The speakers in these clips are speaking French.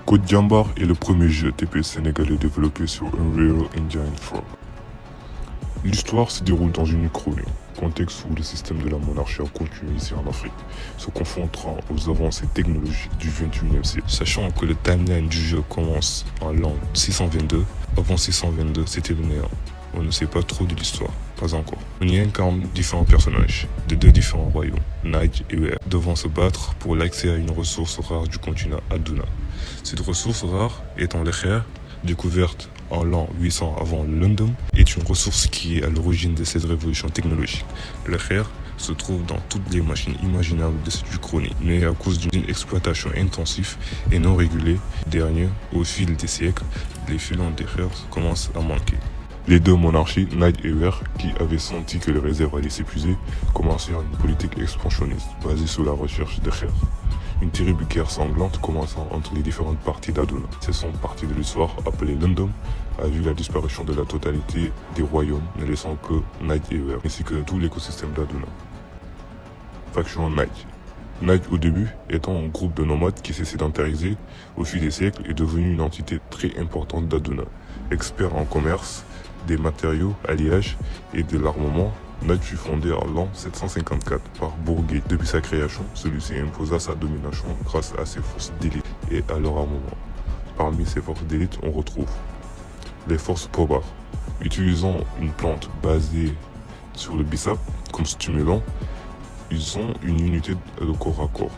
Code Jambar est le premier jeu TP sénégalais développé sur Unreal Engine 4. L'histoire se déroule dans une Uchronie, contexte où le système de la monarchie a continué ici en Afrique, se confrontant aux avancées technologiques du 21e siècle. Sachant que le timeline du jeu commence en l'an 622, avant 622 c'était le néant. On ne sait pas trop de l'histoire, pas encore. On y incarne différents personnages, de deux différents royaumes, Naïj et Wer, devant se battre pour l'accès à une ressource rare du continent Aduna. Cette ressource rare étant le Kher, découverte en l'an 800 avant London, est une ressource qui est à l'origine de cette révolution technologique. Le Kher se trouve dans toutes les machines imaginables de cette uchronie, mais à cause d'une exploitation intensive et non régulée, dernier, au fil des siècles, les filons des Kher commencent à manquer. Les deux monarchies, Naïj et Wer, qui avaient senti que les réserves allaient s'épuiser, commencèrent une politique expansionniste basée sur la recherche de Kher. Une terrible guerre sanglante commençant entre les différentes parties d'Aduna. Cette partie de l'histoire, appelée London, a vu la disparition de la totalité des royaumes, ne laissant que Naïj et Wer, ainsi que tout l'écosystème d'Aduna. Faction Naïj. Naïj au début, étant un groupe de nomades qui s'est sédentarisé au fil des siècles, est devenu une entité très importante d'Aduna. Expert en commerce, des matériaux, alliages et de l'armement, Naïj fut fondé en l'an 754 par Bourguet. Depuis sa création, celui-ci imposa sa domination grâce à ses forces d'élite et à leur armement. Parmi ces forces d'élite, on retrouve les forces Pobar. Utilisant une plante basée sur le bissap comme stimulant, ils ont une unité de corps à corps.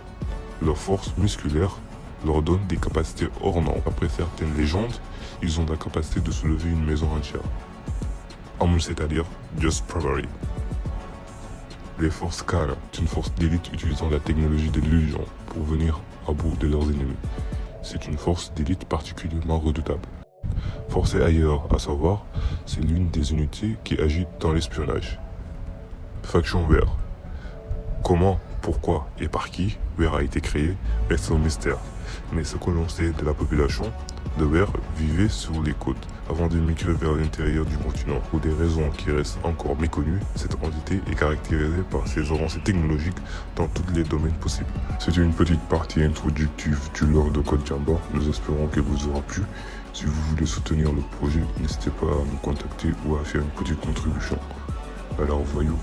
Leur force musculaire leur donne des capacités hors normes. Après certaines légendes, ils ont la capacité de soulever une maison entière. Amul, c'est-à-dire Just Bravery. Les forces Kara, c'est une force d'élite utilisant la technologie de l'illusion pour venir à bout de leurs ennemis. C'est une force d'élite particulièrement redoutable. Forcée ailleurs, à savoir, c'est l'une des unités qui agit dans l'espionnage. Faction Wer. Comment, pourquoi et par qui Wer a été créé reste un mystère. Mais ce que l'on sait de la population de Wer vivait sur les côtes avant de migrer vers l'intérieur du continent. Pour des raisons qui restent encore méconnues, cette entité est caractérisée par ses avancées technologiques dans tous les domaines possibles. C'était une petite partie introductive du lore de Code Jambar. Nous espérons qu'elle vous aura plu. Si vous voulez soutenir le projet, n'hésitez pas à nous contacter ou à faire une petite contribution. Alors voyons.